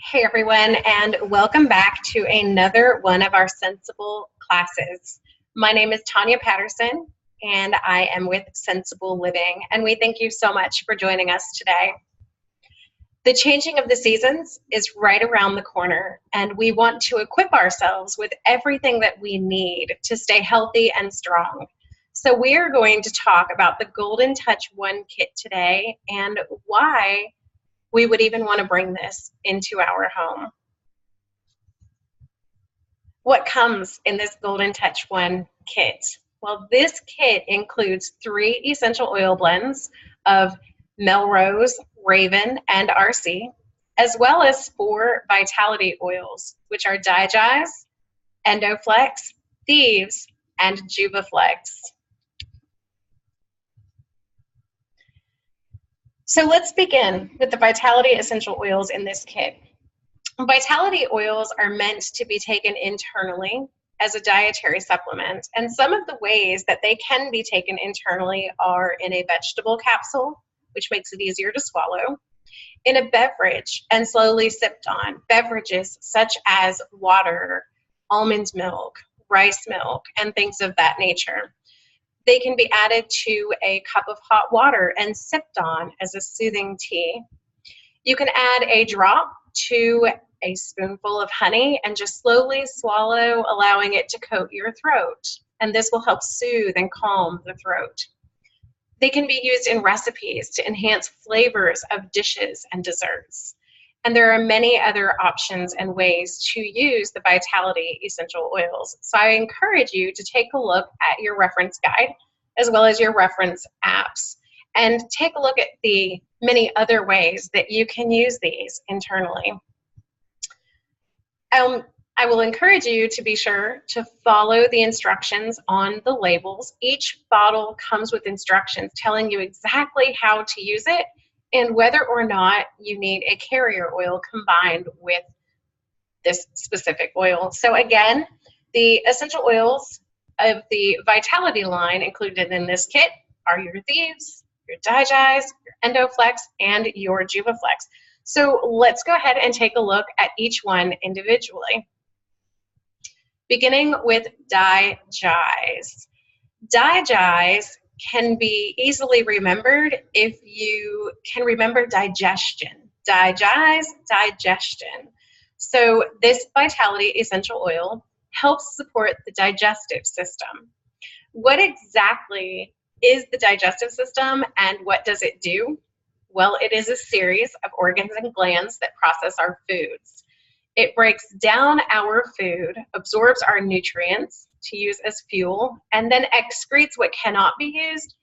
Hey everyone, and welcome back to another one of our Sensible classes. My name is Tanya Patterson, and I am with Sensible Living, and we thank you so much for joining us today. The changing of the seasons is right around the corner, and we want to equip ourselves with everything that we need to stay healthy and strong. So we are going to talk about the Golden Touch One kit today and why we would even want to bring this into our home. What comes in this Golden Touch One kit? Well, this kit includes 3 essential oil blends of Melrose, Raven, and RC, as well as 4 vitality oils, which are Digest, Endoflex, Thieves, and Juvaflex. So let's begin with the vitality essential oils in this kit. Vitality oils are meant to be taken internally as a dietary supplement, and some of the ways that they can be taken internally are in a vegetable capsule, which makes it easier to swallow, in a beverage and slowly sipped on. Beverages such as water, almond milk, rice milk, and things of that nature. They can be added to a cup of hot water and sipped on as a soothing tea. You can add a drop to a spoonful of honey and just slowly swallow, allowing it to coat your throat. And this will help soothe and calm the throat. They can be used in recipes to enhance flavors of dishes and desserts. And there are many other options and ways to use the Vitality essential oils. So I encourage you to take a look at your reference guide as well as your reference apps and take a look at the many other ways that you can use these internally. I will encourage you to be sure to follow the instructions on the labels. Each bottle comes with instructions telling you exactly how to use it and whether or not you need a carrier oil combined with this specific oil. So again, the essential oils of the Vitality line included in this kit are your Thieves, your Digest, your Endoflex, and your Juvaflex. So let's go ahead and take a look at each one individually. Beginning with Digest. Digest can be easily remembered if you can remember digestion. Digest, digestion. So this Vitality essential oil helps support the digestive system. What exactly is the digestive system and what does it do? Well, it is a series of organs and glands that process our foods. It breaks down our food, absorbs our nutrients to use as fuel, and then excretes what cannot be used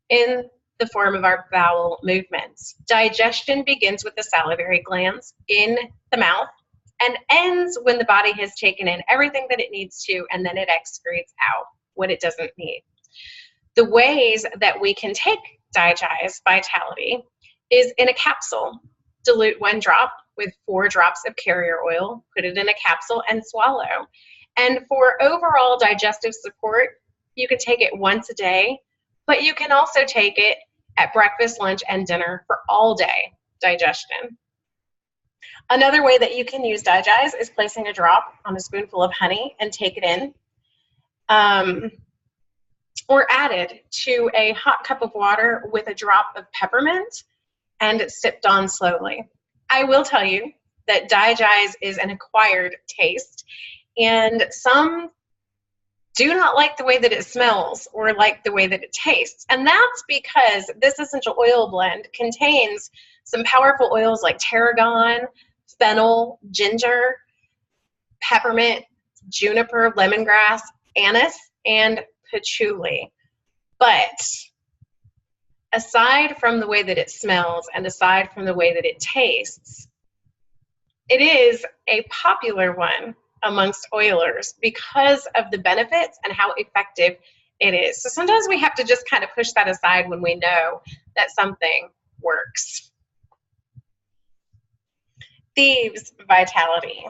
in the form of our bowel movements. Digestion begins with the salivary glands in the mouth and ends when the body has taken in everything that it needs to, and then it excretes out what it doesn't need. The ways that we can take Digest Vitality is in a capsule. Dilute 1 drop with 4 drops of carrier oil, put it in a capsule and swallow. And for overall digestive support, you can take it once a day, but you can also take it at breakfast, lunch, and dinner for all day digestion. Another way that you can use Digest is placing a drop on a spoonful of honey and take it in. Or added to a hot cup of water with a drop of peppermint and sipped on slowly. I will tell you that Digest is an acquired taste, and some do not like the way that it smells or like the way that it tastes. And that's because this essential oil blend contains some powerful oils like tarragon, fennel, ginger, peppermint, juniper, lemongrass, anise, and patchouli. But aside from the way that it smells and aside from the way that it tastes, it is a popular one amongst oilers because of the benefits and how effective it is. So sometimes we have to just kind of push that aside when we know that something works. Thieves Vitality.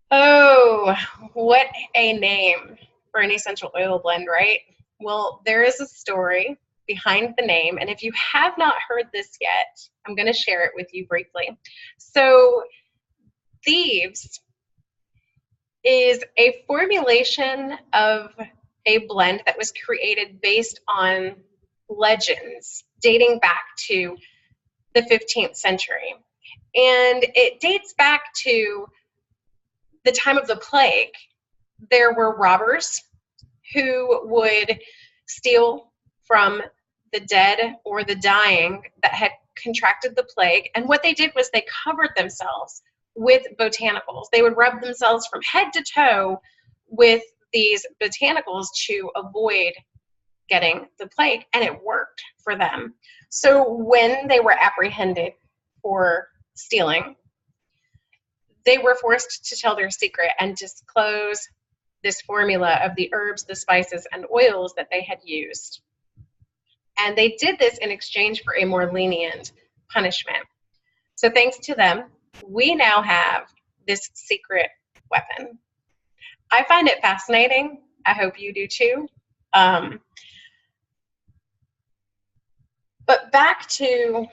Oh, what a name for an essential oil blend, right? Well, there is a story behind the name. And if you have not heard this yet, I'm going to share it with you briefly. So Thieves is a formulation of a blend that was created based on legends dating back to the 15th century. And it dates back to the time of the plague. There were robbers who would steal from the dead or the dying that had contracted the plague. And what they did was they covered themselves with botanicals. They would rub themselves from head to toe with these botanicals to avoid getting the plague, and it worked for them. So when they were apprehended for stealing, they were forced to tell their secret and disclose this formula of the herbs, the spices, and oils that they had used. And they did this in exchange for a more lenient punishment. So thanks to them, we now have this secret weapon. I find it fascinating. I hope you do too. But back to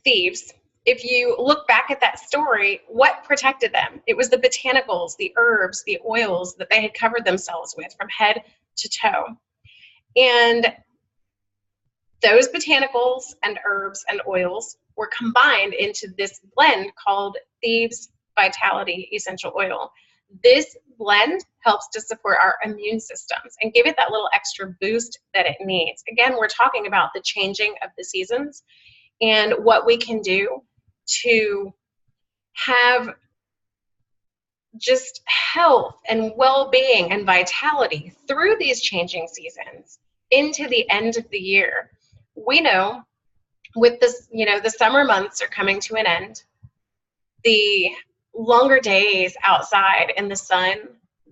Thieves. If you look back at that story, what protected them? It was the botanicals, the herbs, the oils that they had covered themselves with from head to toe. And those botanicals and herbs and oils were combined into this blend called Thieves Vitality Essential Oil. This blend helps to support our immune systems and give it that little extra boost that it needs. Again, we're talking about the changing of the seasons and what we can do to have just health and well-being and vitality through these changing seasons into the end of the year. We know with this, the summer months are coming to an end. The longer days outside in the sun,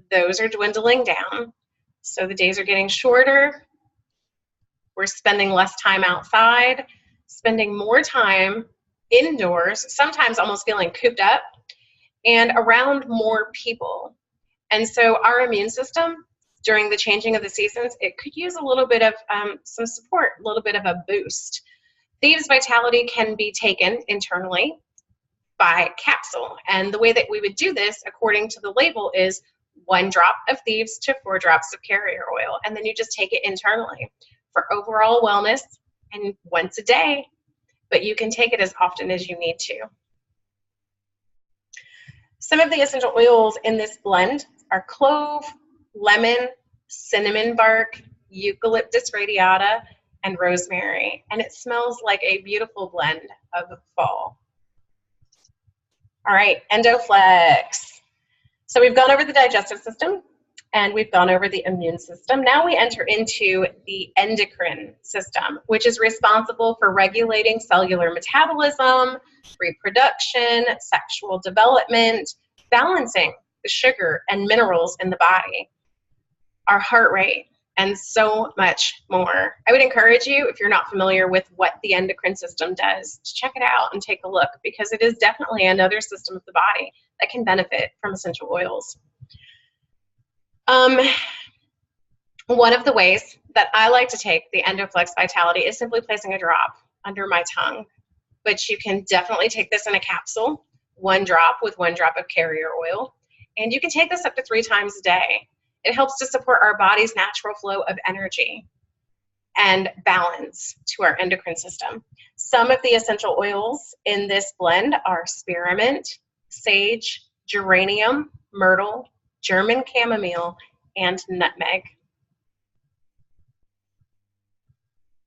those are dwindling down. So the days are getting shorter. We're spending less time outside, spending more time indoors, sometimes almost feeling cooped up, and around more people. And so our immune system, during the changing of the seasons, it could use a little bit of some support, a little bit of a boost. Thieves Vitality can be taken internally by capsule. And the way that we would do this, according to the label, is 1 drop of Thieves to 4 drops of carrier oil. And then you just take it internally for overall wellness and once a day, but you can take it as often as you need to. Some of the essential oils in this blend are clove, lemon, cinnamon bark, eucalyptus radiata, and rosemary. And it smells like a beautiful blend of fall. All right, EndoFlex. So we've gone over the digestive system and we've gone over the immune system. Now we enter into the endocrine system, which is responsible for regulating cellular metabolism, reproduction, sexual development, balancing the sugar and minerals in the body, our heart rate, and so much more. I would encourage you, if you're not familiar with what the endocrine system does, to check it out and take a look, because it is definitely another system of the body that can benefit from essential oils. One of the ways that I like to take the EndoFlex Vitality is simply placing a drop under my tongue. But you can definitely take this in a capsule, 1 drop with 1 drop of carrier oil. And you can take this up to 3 times a day. It helps to support our body's natural flow of energy and balance to our endocrine system. Some of the essential oils in this blend are spearmint, sage, geranium, myrtle, German chamomile, and nutmeg.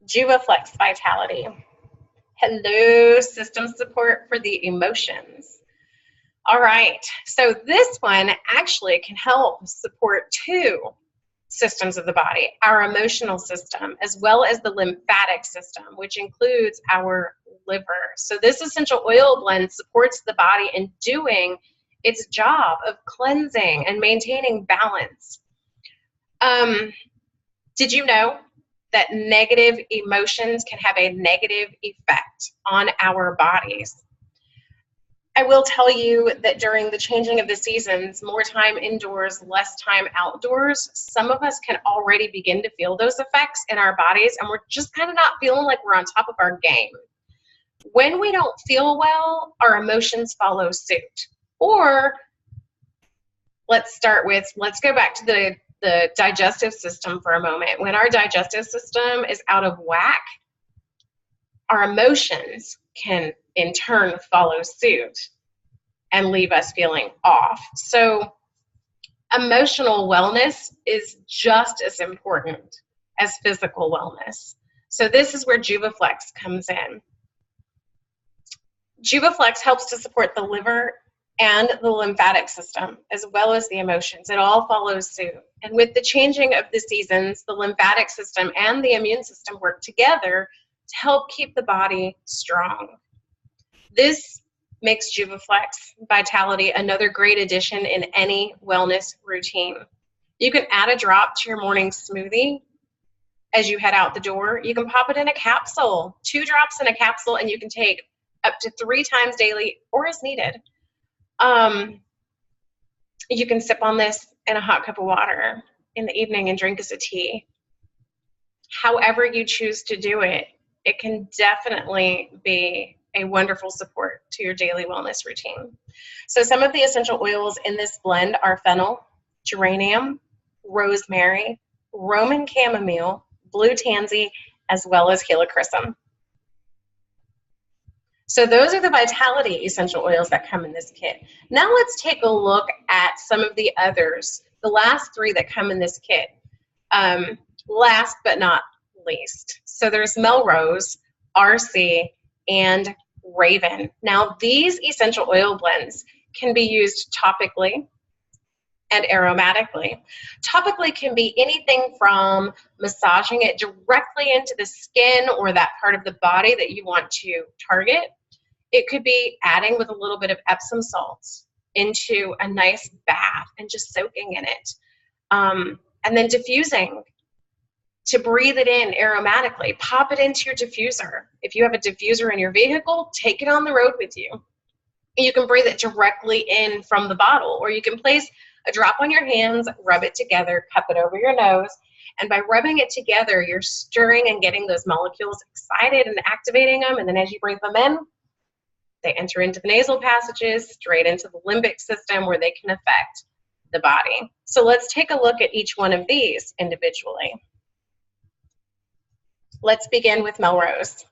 JuvaFlex Vitality. Hello, system support for the emotions. All right, so this one actually can help support 2 systems of the body, our emotional system, as well as the lymphatic system, which includes our liver. So this essential oil blend supports the body in doing its job of cleansing and maintaining balance. Did you know that negative emotions can have a negative effect on our bodies? I will tell you that during the changing of the seasons, more time indoors, less time outdoors, some of us can already begin to feel those effects in our bodies, and we're just kind of not feeling like we're on top of our game. When we don't feel well, our emotions follow suit. Or let's go back to the digestive system for a moment. When our digestive system is out of whack, our emotions can in turn follow suit and leave us feeling off. So emotional wellness is just as important as physical wellness. So this is where JuvaFlex comes in. JuvaFlex helps to support the liver and the lymphatic system, as well as the emotions. It all follows suit. And with the changing of the seasons, the lymphatic system and the immune system work together to help keep the body strong. This makes JuvaFlex Vitality another great addition in any wellness routine. You can add a drop to your morning smoothie as you head out the door. You can pop it in a capsule, 2 drops in a capsule, and you can take up to 3 times daily or as needed. You can sip on this in a hot cup of water in the evening and drink as a tea. However you choose to do it, it can definitely be a wonderful support to your daily wellness routine. So some of the essential oils in this blend are fennel, geranium, rosemary, Roman chamomile, blue tansy, as well as helichrysum. So those are the Vitality essential oils that come in this kit. Now let's take a look at some of the others, the last 3 that come in this kit. Last but not least. So there's Melrose, RC, and Raven. Now these essential oil blends can be used topically and aromatically. Topically can be anything from massaging it directly into the skin or that part of the body that you want to target. It could be adding with a little bit of Epsom salts into a nice bath and just soaking in it. And then diffusing to breathe it in aromatically. Pop it into your diffuser. If you have a diffuser in your vehicle, take it on the road with you. You can breathe it directly in from the bottle, or you can place a drop on your hands, rub it together, cup it over your nose, and by rubbing it together, you're stirring and getting those molecules excited and activating them, and then as you breathe them in, they enter into the nasal passages, straight into the limbic system where they can affect the body. So let's take a look at each one of these individually. Let's begin with Melrose.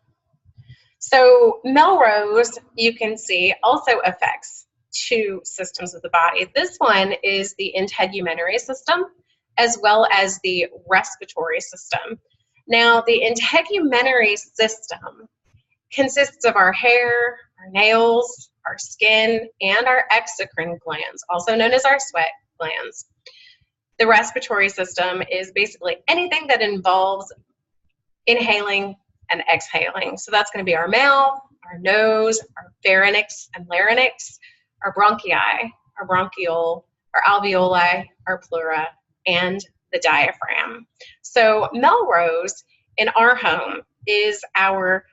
So Melrose, you can see, also affects 2 systems of the body. This one is the integumentary system as well as the respiratory system. Now, the integumentary system consists of our hair, our nails, our skin, and our exocrine glands, also known as our sweat glands. The respiratory system is basically anything that involves inhaling and exhaling. So that's going to be our mouth, our nose, our pharynx and larynx, our bronchi, our bronchiole, our alveoli, our pleura, and the diaphragm. So Melrose in our home is our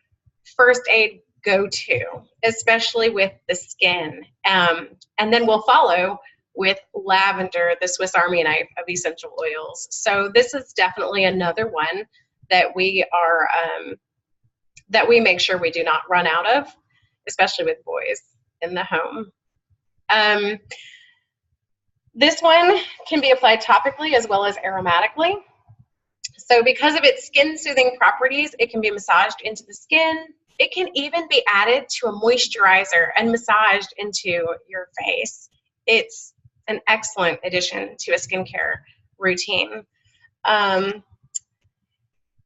first aid go-to, especially with the skin. And then we'll follow with lavender, the Swiss Army knife of essential oils. So this is definitely another one that we are that we make sure we do not run out of, especially with boys in the home. This one can be applied topically as well as aromatically. So because of its skin soothing properties, it can be massaged into the skin. It can even be added to a moisturizer and massaged into your face. It's an excellent addition to a skincare routine.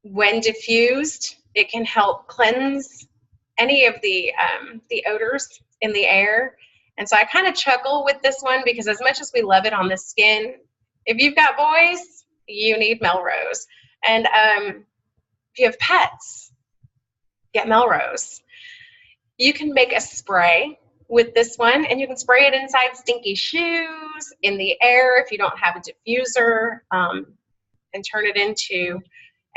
When diffused, it can help cleanse any of the odors in the air. And so I kind of chuckle with this one because as much as we love it on the skin, if you've got boys, you need Melrose. And if you have pets, get Melrose. You can make a spray with this one, and you can spray it inside stinky shoes, in the air if you don't have a diffuser, and turn it into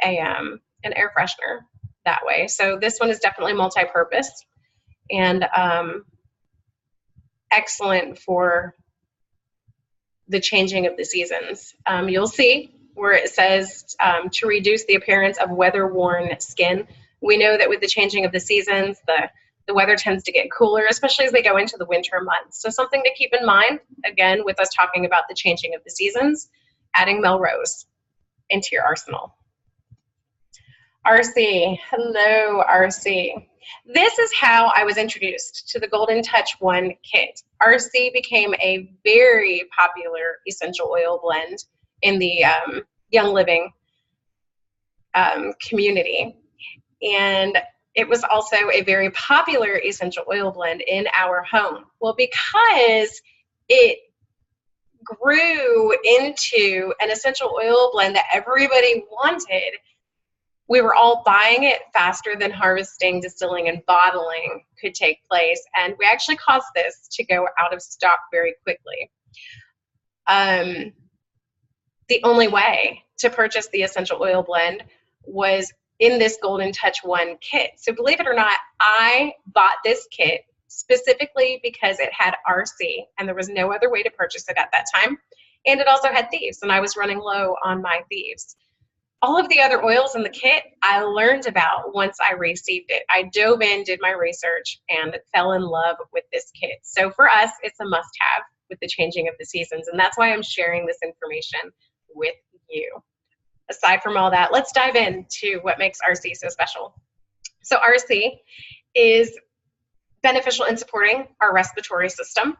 an air freshener that way. So this one is definitely multi-purpose, and excellent for the changing of the seasons. You'll see where it says to reduce the appearance of weather-worn skin. We know that with the changing of the seasons, the weather tends to get cooler, especially as they go into the winter months. So something to keep in mind, again, with us talking about the changing of the seasons, adding Melrose into your arsenal. RC, hello RC. This is how I was introduced to the Golden Touch One kit. RC became a very popular essential oil blend in the Young Living community. And it was also a very popular essential oil blend in our home. Well, because it grew into an essential oil blend that everybody wanted, we were all buying it faster than harvesting, distilling, and bottling could take place. And we actually caused this to go out of stock very quickly. The only way to purchase the essential oil blend was in this Golden Touch One kit. So believe it or not, I bought this kit specifically because it had RC, and there was no other way to purchase it at that time. And it also had thieves, and I was running low on my thieves. All of the other oils in the kit I learned about once I received it. I dove in, did my research, and fell in love with this kit. So for us, it's a must-have with the changing of the seasons, and that's why I'm sharing this information with you. Aside from all that, let's dive into what makes RC so special. So RC is beneficial in supporting our respiratory system.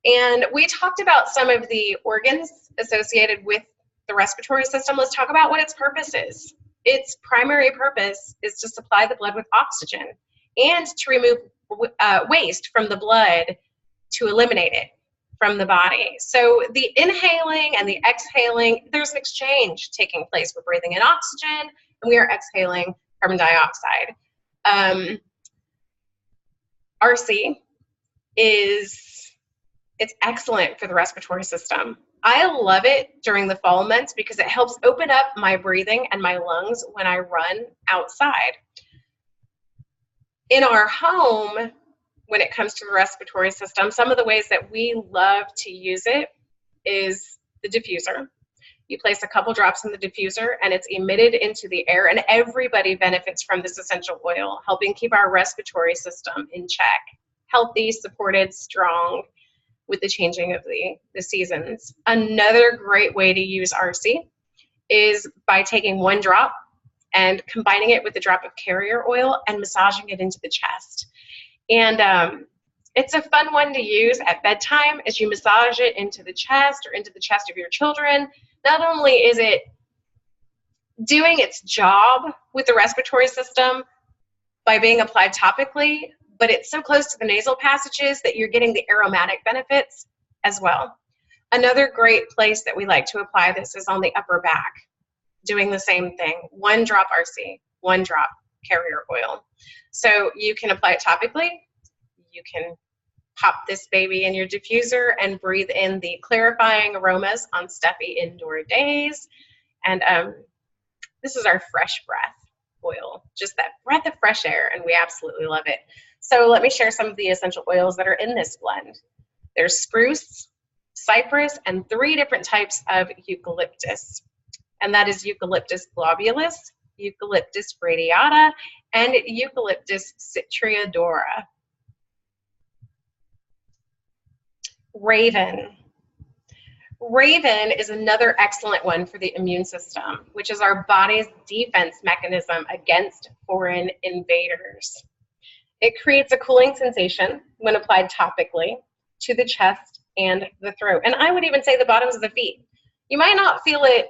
And we talked about some of the organs associated with the respiratory system. Let's talk about what its purpose is. Its primary purpose is to supply the blood with oxygen and to remove waste from the blood to eliminate it from the body. So the inhaling and the exhaling, there's an exchange taking place. We're breathing in oxygen and we are exhaling carbon dioxide. RC it's excellent for the respiratory system. I love it during the fall months because it helps open up my breathing and my lungs when I run outside. In our home, when it comes to the respiratory system, some of the ways that we love to use it is the diffuser. You place a couple drops in the diffuser and it's emitted into the air, and everybody benefits from this essential oil, helping keep our respiratory system in check, healthy, supported, strong with the changing of the seasons. Another great way to use RC is by taking one drop and combining it with a drop of carrier oil and massaging it into the chest. And it's a fun one to use at bedtime as you massage it into the chest or into the chest of your children. Not only is it doing its job with the respiratory system by being applied topically, but it's so close to the nasal passages that you're getting the aromatic benefits as well. Another great place that we like to apply this is on the upper back, doing the same thing. One drop RC, one drop carrier oil. So you can apply it topically. You can pop this baby in your diffuser and breathe in the clarifying aromas on stuffy indoor days. And this is our fresh breath oil, just that breath of fresh air, and we absolutely love it. So let me share some of the essential oils that are in this blend. There's spruce, cypress, and 3 different types of eucalyptus. And that is Eucalyptus globulus, Eucalyptus radiata, and Eucalyptus citriodora. Raven. Raven is another excellent one for the immune system, which is our body's defense mechanism against foreign invaders. It creates a cooling sensation when applied topically to the chest and the throat. And I would even say the bottoms of the feet. You might not feel it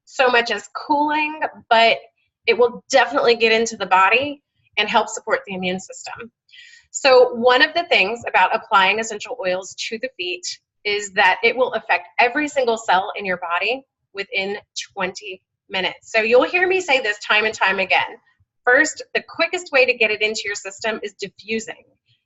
so much as cooling, but it will definitely get into the body and help support the immune system. So one of the things about applying essential oils to the feet is that it will affect every single cell in your body within 20 minutes. So you'll hear me say this time and time again. First, the quickest way to get it into your system is diffusing.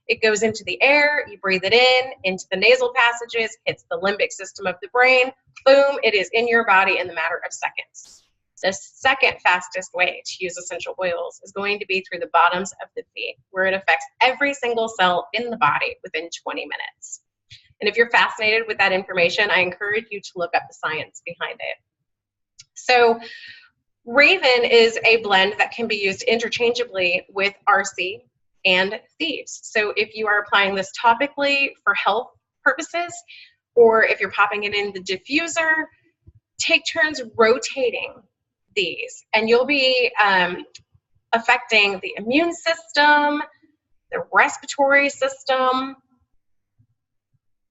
It goes into the air, you breathe it in, into the nasal passages, hits the limbic system of the brain, boom, it is in your body in the matter of seconds. The second fastest way to use essential oils is going to be through the bottoms of the feet, where it affects every single cell in the body within 20 minutes. And if you're fascinated with that information, I encourage you to look up the science behind it. So Raven is a blend that can be used interchangeably with RC and Thieves. So if you are applying this topically for health purposes, or if you're popping it in the diffuser, take turns rotating these, and you'll be affecting the immune system, the respiratory system,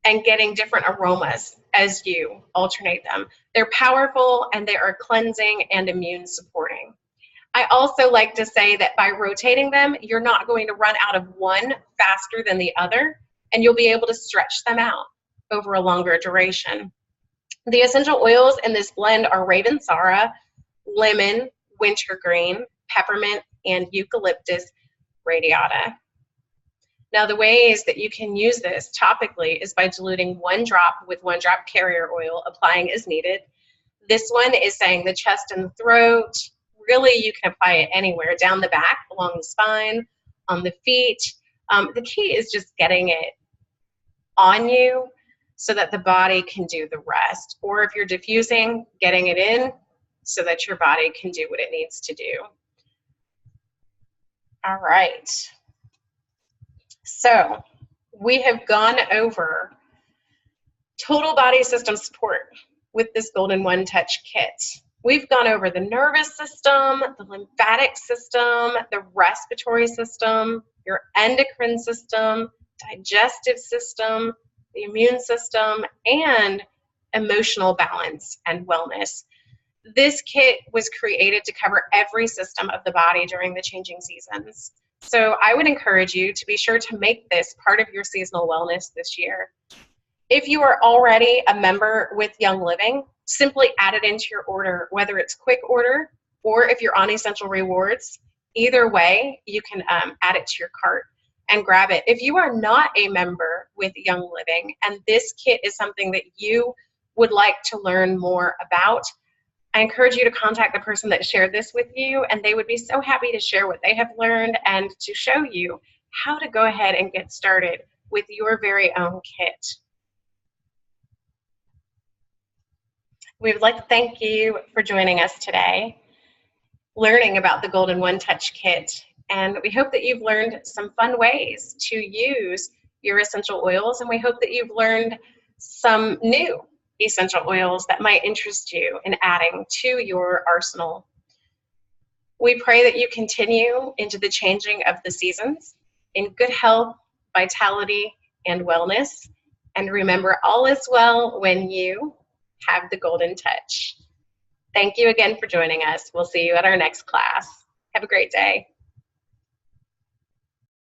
and getting different aromas as you alternate them. They're powerful and they are cleansing and immune supporting. I also like to say that by rotating them, you're not going to run out of one faster than the other, and you'll be able to stretch them out over a longer duration. The essential oils in this blend are Ravensara, lemon, wintergreen, peppermint, and eucalyptus radiata. Now, the ways that you can use this topically is by diluting 1 drop with 1 drop carrier oil, applying as needed. This one is saying the chest and the throat. Really, you can apply it anywhere, down the back, along the spine, on the feet. The key is just getting it on you so that the body can do the rest. Or if you're diffusing, getting it in so that your body can do what it needs to do. All right. So we have gone over total body system support with this Golden One Touch kit. We've gone over the nervous system, the lymphatic system, the respiratory system, your endocrine system, digestive system, the immune system, and emotional balance and wellness. This kit was created to cover every system of the body during the changing seasons. So I would encourage you to be sure to make this part of your seasonal wellness this year. If you are already a member with Young Living, simply add it into your order, whether it's quick order or if you're on Essential Rewards. Either way, you can add it to your cart and grab it. If you are not a member with Young Living and this kit is something that you would like to learn more about, I encourage you to contact the person that shared this with you, and they would be so happy to share what they have learned and to show you how to go ahead and get started with your very own kit. We would like to thank you for joining us today, learning about the Golden One Touch kit, and we hope that you've learned some fun ways to use your essential oils, and we hope that you've learned some new essential oils that might interest you in adding to your arsenal. We pray that you continue into the changing of the seasons in good health, vitality, and wellness. And remember, all is well when you have the Golden Touch. Thank you again for joining us. We'll see you at our next class. Have a great day.